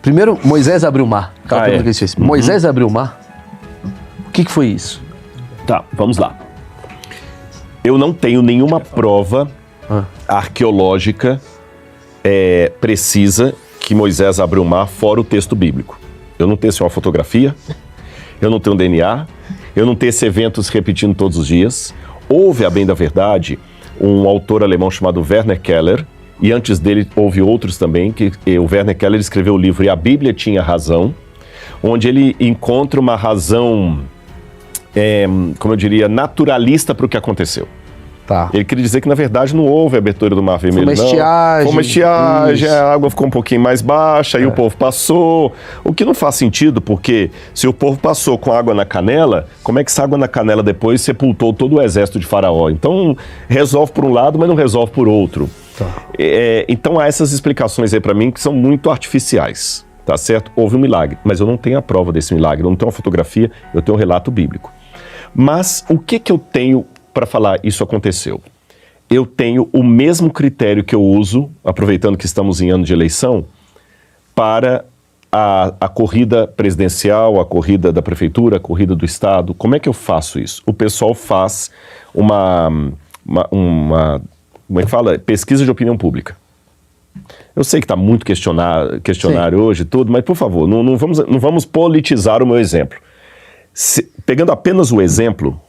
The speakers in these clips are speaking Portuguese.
Primeiro, Moisés abriu o mar. Aquela pergunta que ele fez. Moisés abriu o mar? O que foi isso? Tá, vamos lá. Eu não tenho nenhuma prova arqueológica precisa que Moisés abriu o mar fora o texto bíblico. Eu não tenho uma fotografia, eu não tenho DNA, eu não tenho esse evento se repetindo todos os dias. Houve, a bem da verdade, um autor alemão chamado Werner Keller, e antes dele houve outros também, que o Werner Keller escreveu o livro E a Bíblia Tinha Razão, onde ele encontra uma razão, como eu diria, naturalista para o que aconteceu. Tá. Ele queria dizer que, na verdade, não houve abertura do Mar Vermelho, Foi uma estiagem. Foi uma estiagem, a água ficou um pouquinho mais baixa, aí o povo passou. O que não faz sentido, porque se o povo passou com água na canela, como é que essa água na canela depois sepultou todo o exército de Faraó? Então, resolve por um lado, mas não resolve por outro. Tá. Então, há essas explicações aí para mim que são muito artificiais, tá certo? Houve um milagre, mas eu não tenho a prova desse milagre, eu não tenho uma fotografia, eu tenho um relato bíblico. Mas o que eu tenho para falar isso aconteceu? Eu tenho o mesmo critério que eu uso, aproveitando que estamos em ano de eleição, para a corrida presidencial, a corrida da prefeitura, a corrida do estado. Como é que eu faço isso? O pessoal faz uma como é que fala? Pesquisa de opinião pública. Eu sei que está muito questionário hoje e tudo, mas por favor, não vamos politizar o meu exemplo. Pegando apenas o exemplo,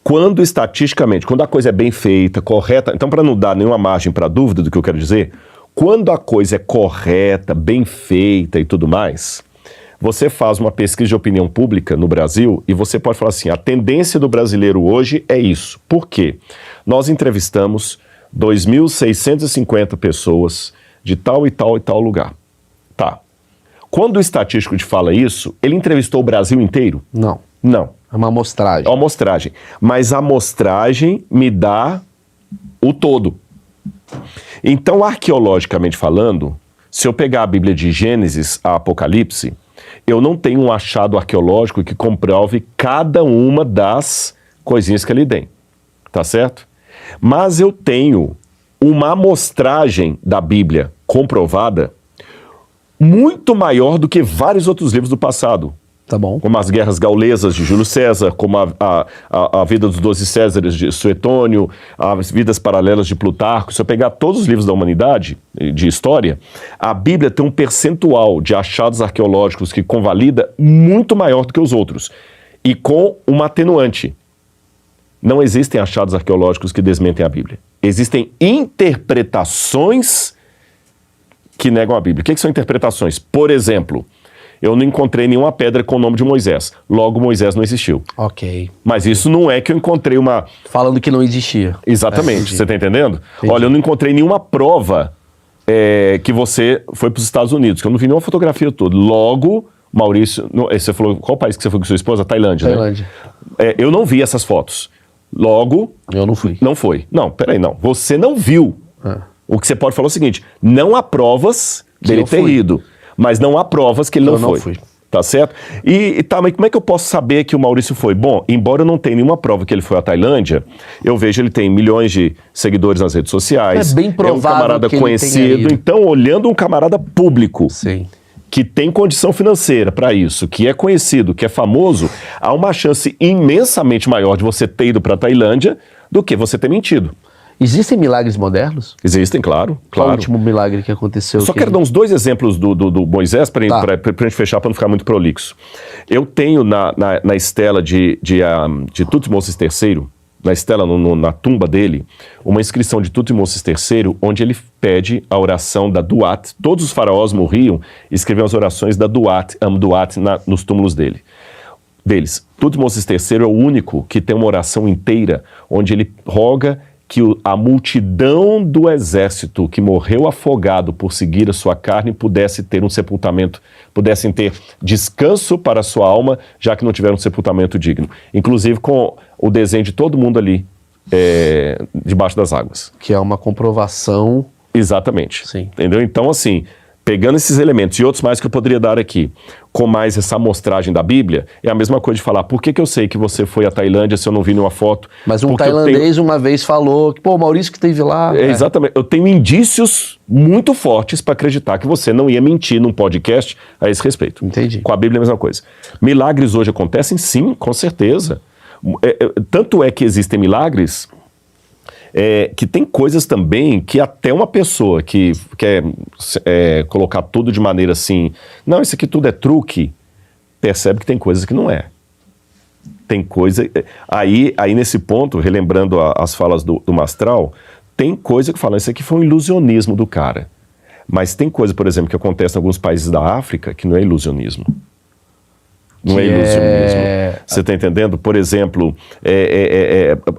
quando estatisticamente, quando a coisa é bem feita, correta, então para não dar nenhuma margem para dúvida do que eu quero dizer, quando a coisa é correta, bem feita e tudo mais, você faz uma pesquisa de opinião pública no Brasil e você pode falar assim, a tendência do brasileiro hoje é isso. Por quê? Nós entrevistamos 2.650 pessoas de tal e tal e tal lugar. Tá. Quando o estatístico te fala isso, ele entrevistou o Brasil inteiro? Não. Não. É uma amostragem. É uma amostragem. Mas a amostragem me dá o todo. Então, arqueologicamente falando, se eu pegar a Bíblia de Gênesis a Apocalipse, eu não tenho um achado arqueológico que comprove cada uma das coisinhas que ali tem. Tá certo? Mas eu tenho uma amostragem da Bíblia comprovada muito maior do que vários outros livros do passado. Tá bom. Como as Guerras Gaulesas de Júlio César, como a Vida dos 12 Césares de Suetônio, as Vidas Paralelas de Plutarco. Se eu pegar todos os livros da humanidade, de história, a Bíblia tem um percentual de achados arqueológicos que convalida muito maior do que os outros. E com uma atenuante. Não existem achados arqueológicos que desmentem a Bíblia. Existem interpretações que negam a Bíblia. O que são interpretações? Por exemplo, eu não encontrei nenhuma pedra com o nome de Moisés. Logo, Moisés não existiu. Ok. Mas isso não é que eu encontrei uma... Falando que não existia. Exatamente. Você está entendendo? Entendi. Olha, eu não encontrei nenhuma prova que você foi para os Estados Unidos, que eu não vi nenhuma fotografia toda. Logo, Maurício... Você falou, qual país que você foi com sua esposa? Tailândia, Tailândia. Né? Eu não vi essas fotos. Logo... Eu não fui. Não foi. Não, peraí, não. Você não viu. O que você pode falar é o seguinte, não há provas dele ter ido, mas não há provas que ele não foi. Não fui. Tá certo? Tá, mas como é que eu posso saber que o Maurício foi? Bom, embora eu não tenha nenhuma prova que ele foi à Tailândia, eu vejo ele tem milhões de seguidores nas redes sociais. É bem provável um camarada que ele tenha conhecido. ido. Então, olhando um camarada público, Sim, que tem condição financeira para isso, que é conhecido, que é famoso, há uma chance imensamente maior de você ter ido para a Tailândia do que você ter mentido. Existem milagres modernos? Existem, claro. Qual o último milagre que aconteceu? Só quero dar uns dois exemplos do Moisés para a gente fechar, para não ficar muito prolixo. Eu tenho na estela de Tutmosis III, na estela, na tumba dele, uma inscrição de Tutmosis III, onde ele pede a oração da Duat. Todos os faraós morriam e escreviam as orações da Duat, Amduat, nos túmulos deles. Tutmosis III é o único que tem uma oração inteira, onde ele roga que a multidão do exército que morreu afogado por seguir a sua carne pudesse ter um sepultamento, pudessem ter descanso para a sua alma, já que não tiveram um sepultamento digno. Inclusive com o desenho de todo mundo ali debaixo das águas. Que é uma comprovação... Exatamente. Sim. Entendeu? Então, assim, pegando esses elementos e outros mais que eu poderia dar aqui, com mais essa amostragem da Bíblia, é a mesma coisa de falar, por que eu sei que você foi à Tailândia se eu não vi nenhuma foto? Mas um Porque tailandês uma vez falou que, o Maurício que esteve lá. Exatamente. Eu tenho indícios muito fortes para acreditar que você não ia mentir num podcast a esse respeito. Entendi. Com a Bíblia é a mesma coisa. Milagres hoje acontecem? Sim, com certeza. Tanto é que existem milagres que tem coisas também que até uma pessoa que quer colocar tudo de maneira assim, não, isso aqui tudo é truque, percebe que tem coisas que não é. Tem coisa... Aí nesse ponto, relembrando as falas do Mastral, tem coisa que fala, isso aqui foi um ilusionismo do cara. Mas tem coisa, por exemplo, que acontece em alguns países da África que não é ilusionismo. Não é ilusionismo. Você está entendendo? Por exemplo,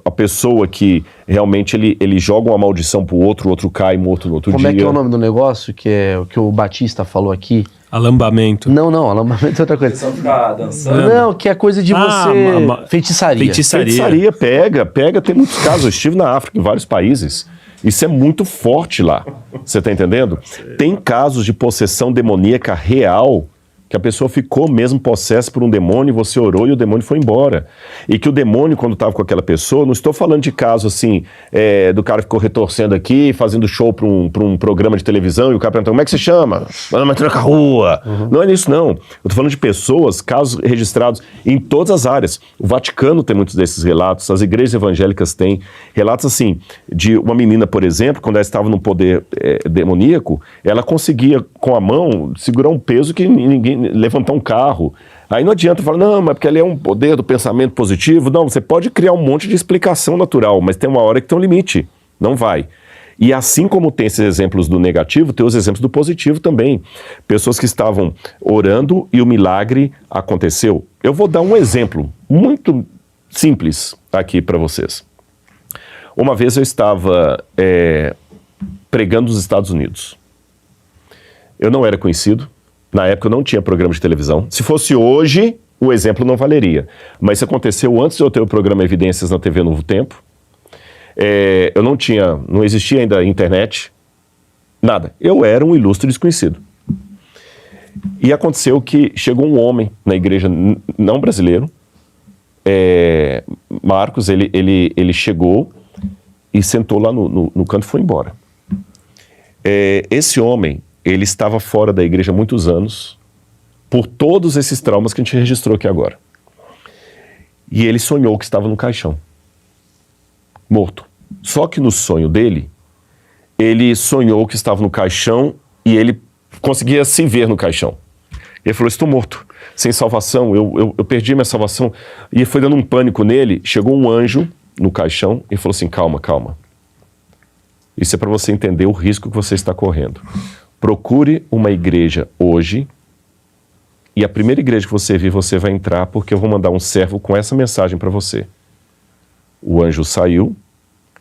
a pessoa que realmente ele joga uma maldição pro outro, o outro cai morto no outro dia. Como é que é o nome do negócio que é o que o Batista falou aqui? Alambamento. Não, alambamento é outra coisa. Só ficar dançando. Não, que é coisa de você... Feitiçaria. Feitiçaria, pega. Tem muitos casos. Eu estive na África, em vários países. Isso é muito forte lá. Você está entendendo? Tem casos de possessão demoníaca real, que a pessoa ficou mesmo possessa por um demônio, você orou e o demônio foi embora. E que o demônio, quando estava com aquela pessoa, não estou falando de caso assim, do cara ficou retorcendo aqui, fazendo show para um programa de televisão, e o cara perguntou, como é que se chama? Manda uma troca rua. Não é isso, não. Eu estou falando de pessoas, casos registrados em todas as áreas. O Vaticano tem muitos desses relatos, as igrejas evangélicas têm relatos assim, de uma menina, por exemplo, quando ela estava no poder demoníaco, ela conseguia, com a mão, segurar um peso que ninguém levantar um carro. Aí não adianta falar, não, mas porque ali é um poder do pensamento positivo. Não, você pode criar um monte de explicação natural, mas tem uma hora que tem um limite. Não vai. E assim como tem esses exemplos do negativo, tem os exemplos do positivo também. Pessoas que estavam orando e o milagre aconteceu. Eu vou dar um exemplo muito simples aqui para vocês. Uma vez eu estava pregando nos Estados Unidos. Eu não era conhecido. Na época eu não tinha programa de televisão. Se fosse hoje, o exemplo não valeria. Mas isso aconteceu antes de eu ter o programa Evidências na TV Novo Tempo. Não existia ainda internet, nada. Eu era um ilustre desconhecido. E aconteceu que chegou um homem na igreja, não brasileiro, Marcos, ele chegou e sentou lá no canto e foi embora. Esse homem, ele estava fora da igreja há muitos anos, por todos esses traumas que a gente registrou aqui agora. E ele sonhou que estava no caixão, morto. Só que no sonho dele, ele sonhou que estava no caixão e ele conseguia se ver no caixão. Ele falou, estou morto, sem salvação, eu perdi minha salvação. E foi dando um pânico nele, chegou um anjo no caixão e falou assim, calma. Isso é para você entender o risco que você está correndo. Procure uma igreja hoje e a primeira igreja que você vir, você vai entrar porque eu vou mandar um servo com essa mensagem para você. O anjo saiu,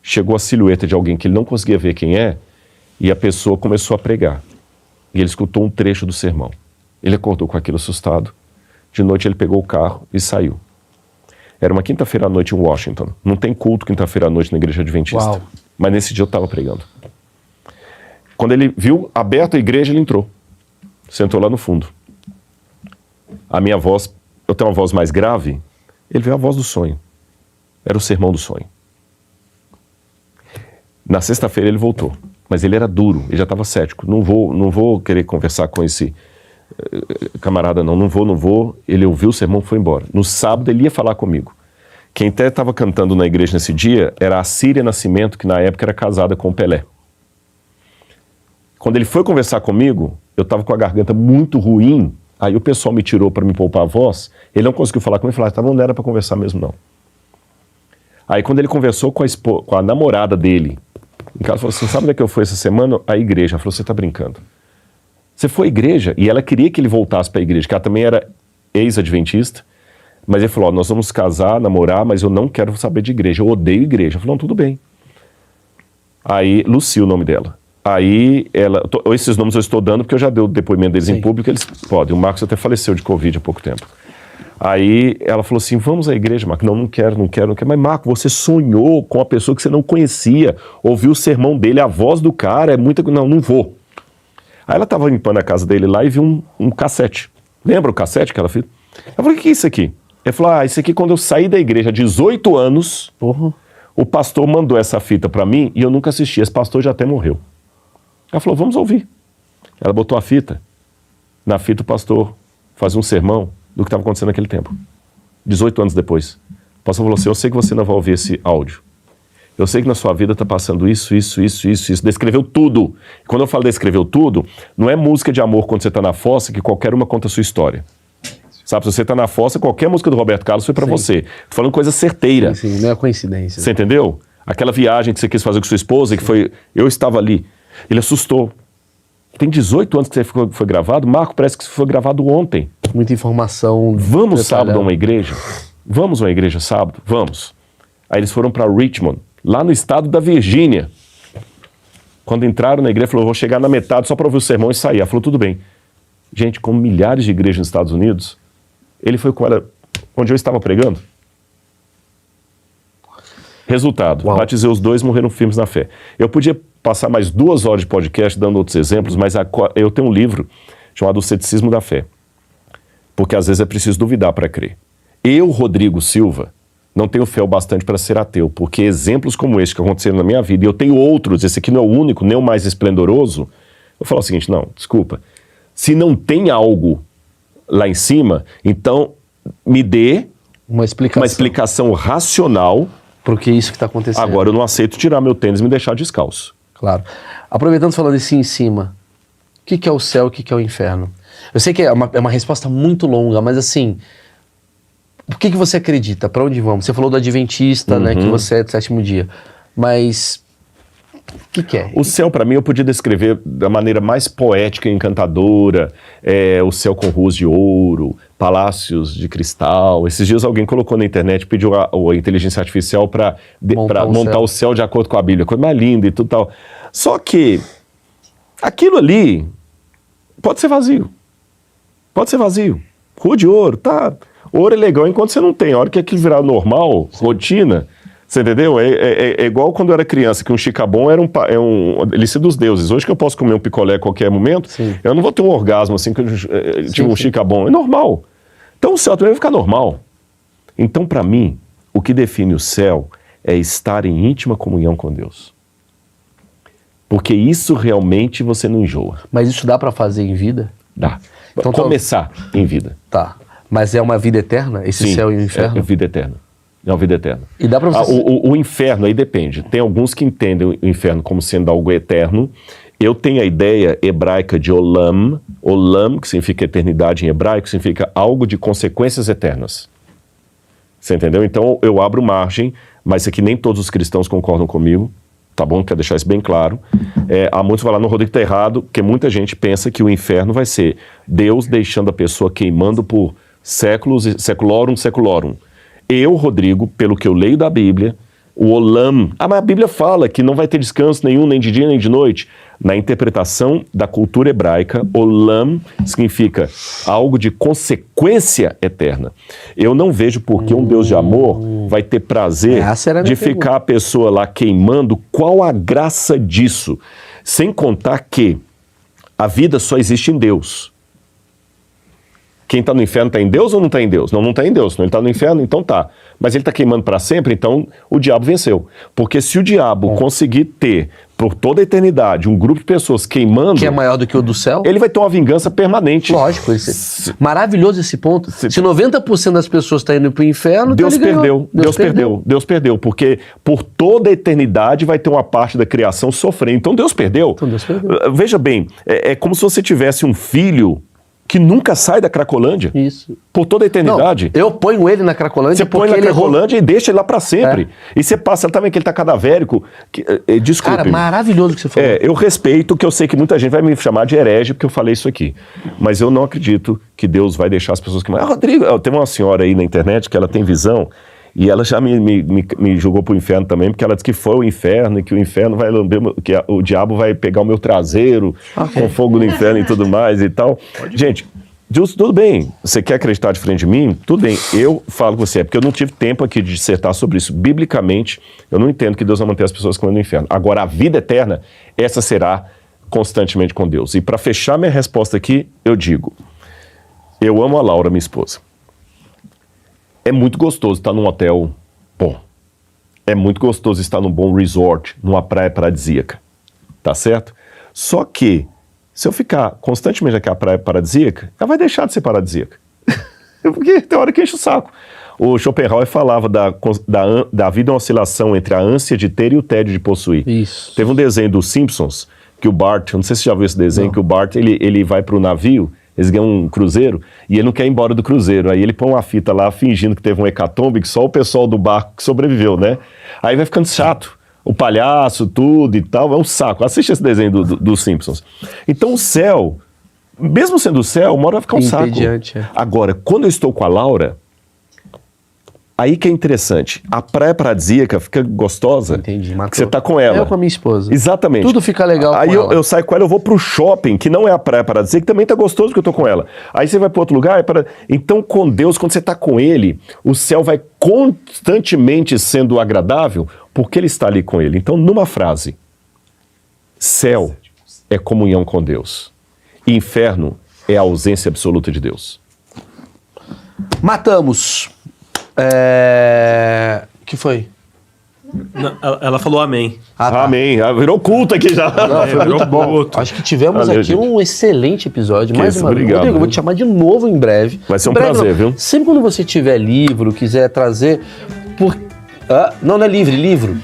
chegou a silhueta de alguém que ele não conseguia ver quem é e a pessoa começou a pregar. E ele escutou um trecho do sermão. Ele acordou com aquilo assustado. De noite ele pegou o carro e saiu. Era uma quinta-feira à noite em Washington. Não tem culto quinta-feira à noite na igreja adventista. Uau. Mas nesse dia eu estava pregando. Quando ele viu aberta a igreja, ele entrou. Sentou lá no fundo. A minha voz, eu tenho uma voz mais grave, ele veio a voz do sonho. Era o sermão do sonho. Na sexta-feira ele voltou, mas ele era duro, ele já estava cético. Não vou querer conversar com esse camarada não vou. Ele ouviu o sermão e foi embora. No sábado ele ia falar comigo. Quem até estava cantando na igreja nesse dia era a Síria Nascimento, que na época era casada com o Pelé. Quando ele foi conversar comigo, eu estava com a garganta muito ruim, aí o pessoal me tirou para me poupar a voz, ele não conseguiu falar comigo, ele falou, não era para conversar mesmo não. Aí quando ele conversou com a namorada dele, o cara falou assim, sabe onde é que eu fui essa semana? A igreja. Ela falou, você está brincando. Você foi à igreja? E ela queria que ele voltasse para a igreja, que ela também era ex-adventista, mas ele falou, nós vamos casar, namorar, mas eu não quero saber de igreja, eu odeio igreja. Ela falou, não, tudo bem. Aí, Lucia, o nome dela. Aí, esses nomes eu estou dando porque eu já dei o depoimento deles em público, eles podem. O Marcos até faleceu de Covid há pouco tempo. Aí, ela falou assim, vamos à igreja, Marcos. Não quero. Mas, Marcos, você sonhou com uma pessoa que você não conhecia, ouviu o sermão dele, a voz do cara é muita... Não vou. Aí ela tava limpando a casa dele lá e viu um cassete. Lembra o cassete que ela fez? Eu falei, o que é isso aqui? Ele falou, isso aqui quando eu saí da igreja há 18 anos, o pastor mandou essa fita pra mim e eu nunca assisti. Esse pastor já até morreu. Ela falou, vamos ouvir. Ela botou a fita. Na fita o pastor fazia um sermão do que estava acontecendo naquele tempo. 18 anos depois. O pastor falou assim, eu sei que você não vai ouvir esse áudio. Eu sei que na sua vida está passando isso. Descreveu tudo. Quando eu falo descreveu tudo, não é música de amor quando você está na fossa, que qualquer uma conta a sua história. Sabe, se você está na fossa, qualquer música do Roberto Carlos foi para você. Tô falando coisa certeira. Sim, não é coincidência. Você entendeu? Aquela viagem que você quis fazer com sua esposa, que foi... Eu estava ali. Ele assustou. Tem 18 anos que foi gravado. Marco, parece que foi gravado ontem. Muita informação. Vamos sábado a uma igreja? Vamos a uma igreja sábado? Vamos. Aí eles foram para Richmond, lá no estado da Virgínia. Quando entraram na igreja, falou, vou chegar na metade só para ouvir o sermão e sair. Ela falou, tudo bem. Gente, com milhares de igrejas nos Estados Unidos, ele foi com ela onde eu estava pregando. Resultado, batizei os dois, morreram firmes na fé. Eu podia passar mais 2 horas de podcast dando outros exemplos, mas eu tenho um livro chamado O Ceticismo da Fé. Porque às vezes é preciso duvidar para crer. Eu, Rodrigo Silva, não tenho fé o bastante para ser ateu, porque exemplos como este que aconteceram na minha vida, e eu tenho outros, esse aqui não é o único, nem o mais esplendoroso, eu falo o seguinte, não, desculpa, se não tem algo lá em cima, então me dê uma explicação racional. Porque isso que está acontecendo. Agora eu não aceito tirar meu tênis e me deixar descalço. Claro. Aproveitando falando assim em cima, o que é o céu e o que é o inferno? Eu sei que é uma resposta muito longa, mas assim, o que você acredita? Para onde vamos? Você falou do adventista, né, que você é do 7º dia, mas o que é? O céu, para mim, eu podia descrever da maneira mais poética e encantadora, o céu com ruas de ouro, palácios de cristal. Esses dias alguém colocou na internet, pediu a inteligência artificial para montar o céu de acordo com a Bíblia, coisa mais linda e tudo tal. Só que aquilo ali pode ser vazio. Pode ser vazio. Rua de ouro, tá. Ouro é legal enquanto você não tem. A hora que aquilo virar normal, rotina, você entendeu? É igual quando eu era criança, que um chicabon era um delícia dos deuses. Hoje que eu posso comer um picolé a qualquer momento, eu não vou ter um orgasmo assim que eu tive um chicabon. É normal. Então o céu também vai ficar normal. Então, para mim, o que define o céu é estar em íntima comunhão com Deus. Porque isso realmente você não enjoa. Mas isso dá para fazer em vida? Dá. Então, começar em vida. Tá. Mas é uma vida eterna? Esse céu e o inferno? É vida eterna. É uma vida eterna. E dá pra você... o inferno aí depende. Tem alguns que entendem o inferno como sendo algo eterno. Eu tenho a ideia hebraica de olam. Olam, que significa eternidade em hebraico, significa algo de consequências eternas. Você entendeu? Então eu abro margem, mas aqui nem todos os cristãos concordam comigo. Tá bom? Quero deixar isso bem claro. Há muitos que falam, no Rodrigo tá errado, porque muita gente pensa que o inferno vai ser Deus deixando a pessoa queimando por séculos, seculorum. Eu, Rodrigo, pelo que eu leio da Bíblia, o olam... mas a Bíblia fala que não vai ter descanso nenhum, nem de dia, nem de noite. Na interpretação da cultura hebraica, olam significa algo de consequência eterna. Eu não vejo por que um Deus de amor vai ter prazer de ficar a pessoa lá queimando. Qual a graça disso? Sem contar que a vida só existe em Deus. Quem está no inferno está em Deus ou não está em Deus? Não está em Deus. Não, ele está no inferno, então tá. Mas ele está queimando para sempre, então o diabo venceu. Porque se o diabo conseguir ter, por toda a eternidade, um grupo de pessoas queimando... Que é maior do que o do céu? Ele vai ter uma vingança permanente. Lógico. Maravilhoso esse ponto. Se 90% das pessoas estão indo para o inferno... Deus perdeu. Porque por toda a eternidade vai ter uma parte da criação sofrendo. Então Deus perdeu. Veja bem, é como se você tivesse um filho... que nunca sai da Cracolândia. Isso. Por toda a eternidade. Não, eu ponho ele na Cracolândia. Você põe na Cracolândia e deixa ele lá pra sempre. E você passa também que ele tá cadavérico. Desculpe. Cara, maravilhoso o que você falou. Eu respeito, que eu sei que muita gente vai me chamar de herege porque eu falei isso aqui. Mas eu não acredito que Deus vai deixar as pessoas queimarem. Rodrigo, tem uma senhora aí na internet que ela tem visão. E ela já me jogou pro inferno também, porque ela disse que foi o inferno e que o inferno vai lamber, que o diabo vai pegar o meu traseiro com fogo do inferno e tudo mais e tal. Gente, tudo bem, você quer acreditar de frente de mim? Tudo bem, eu falo com você, porque eu não tive tempo aqui de dissertar sobre isso. Biblicamente, eu não entendo que Deus vai manter as pessoas comendo no inferno. Agora, a vida eterna, essa será constantemente com Deus? E para fechar minha resposta aqui, eu digo, eu amo a Laura, minha esposa. É muito gostoso estar num hotel bom. É muito gostoso estar num bom resort, numa praia paradisíaca. Tá certo? Só que, se eu ficar constantemente naquela praia paradisíaca, ela vai deixar de ser paradisíaca. Porque tem hora que enche o saco. O Schopenhauer falava da vida uma oscilação entre a ânsia de ter e o tédio de possuir. Isso. Teve um desenho dos Simpsons, que o Bart, não sei se você já viu esse desenho, que o Bart, ele vai pro navio, eles ganham um cruzeiro, e ele não quer ir embora do cruzeiro. Aí ele põe uma fita lá, fingindo que teve um hecatombe, que só o pessoal do barco que sobreviveu, né? Aí vai ficando chato. O palhaço, tudo e tal, é um saco. Assiste esse desenho dos Simpsons. Então o céu, mesmo sendo o céu, uma hora vai ficar um saco. Agora, quando eu estou com a Laura, aí que é interessante. A praia paradisíaca fica gostosa. Entendi, matou. Que você tá com ela. Eu com a minha esposa. Exatamente. Tudo fica legal aí com ela. Eu saio com ela, eu vou pro shopping, que não é a praia paradisíaca, que também tá gostoso porque eu tô com ela. Aí você vai pro outro lugar, então com Deus, quando você tá com Ele, o céu vai constantemente sendo agradável, porque Ele está ali com Ele. Então, numa frase, céu é comunhão com Deus. Inferno é a ausência absoluta de Deus. Matamos. Que foi? Não, ela falou amém. Tá. Amém. Virou culto aqui já. Não, foi muito bom. Outro. Acho que tivemos Valeu, aqui gente. um excelente episódio. Que Mais isso, uma vez. obrigado, Rodrigo, eu vou viu? te chamar de novo em breve. Vai ser um Em breve, prazer, não. viu? Sempre quando você tiver livro, quiser trazer... Não é livro. Livro.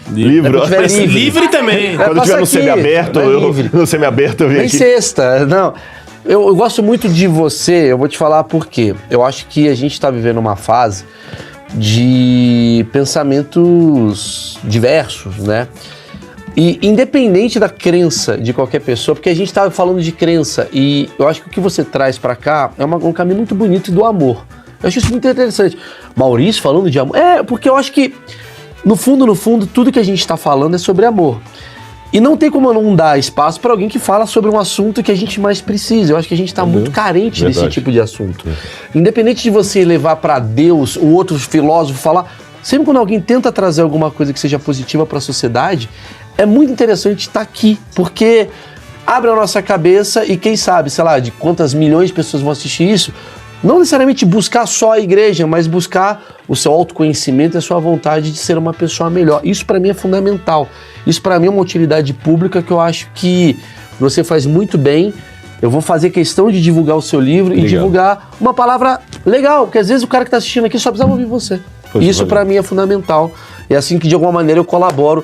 É quando tiver livre. Livre também. Quando eu passa estiver no aqui, semi-aberto, não é livre. no semi-aberto eu venho Nem aqui. sexta, não. Eu gosto muito de você, eu vou te falar por quê. Eu acho que a gente está vivendo uma fase de pensamentos diversos, né? E independente da crença de qualquer pessoa, porque a gente estava falando de crença e eu acho que o que você traz para cá é um caminho muito bonito do amor. Eu acho isso muito interessante. Maurício falando de amor. Porque eu acho que, no fundo, tudo que a gente está falando é sobre amor. E não tem como não dar espaço para alguém que fala sobre um assunto que a gente mais precisa. Eu acho que a gente está muito carente desse tipo de assunto. Independente de você levar para Deus, um outro filósofo falar, sempre quando alguém tenta trazer alguma coisa que seja positiva para a sociedade, é muito interessante estar aqui, porque abre a nossa cabeça e quem sabe, sei lá, de quantas milhões de pessoas vão assistir isso, não necessariamente buscar só a igreja, mas buscar o seu autoconhecimento e a sua vontade de ser uma pessoa melhor. Isso para mim é fundamental. Isso para mim é uma utilidade pública que eu acho que você faz muito bem. Eu vou fazer questão de divulgar o seu livro e divulgar uma palavra legal, porque às vezes o cara que está assistindo aqui só precisava ouvir você. Isso para mim é fundamental. É assim que de alguma maneira eu colaboro.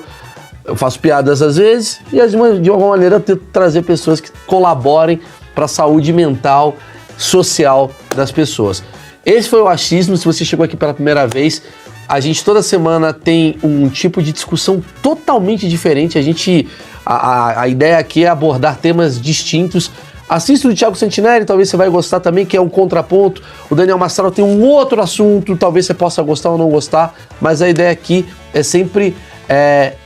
Eu faço piadas às vezes e de alguma maneira eu tento trazer pessoas que colaborem para a saúde mental, social das pessoas. Esse foi o Achismo. Se você chegou aqui pela primeira vez, a gente toda semana tem um tipo de discussão totalmente diferente. A ideia aqui é abordar temas distintos. Assista o do Thiago Santinelli, talvez você vai gostar também, que é um contraponto. O Daniel Mastral tem um outro assunto, talvez você possa gostar ou não gostar, mas a ideia aqui é sempre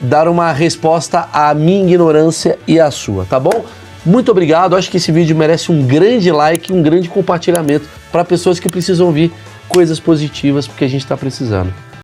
dar uma resposta à minha ignorância e à sua, tá bom? Muito obrigado, acho que esse vídeo merece um grande like, um grande compartilhamento para pessoas que precisam ouvir coisas positivas, porque a gente está precisando.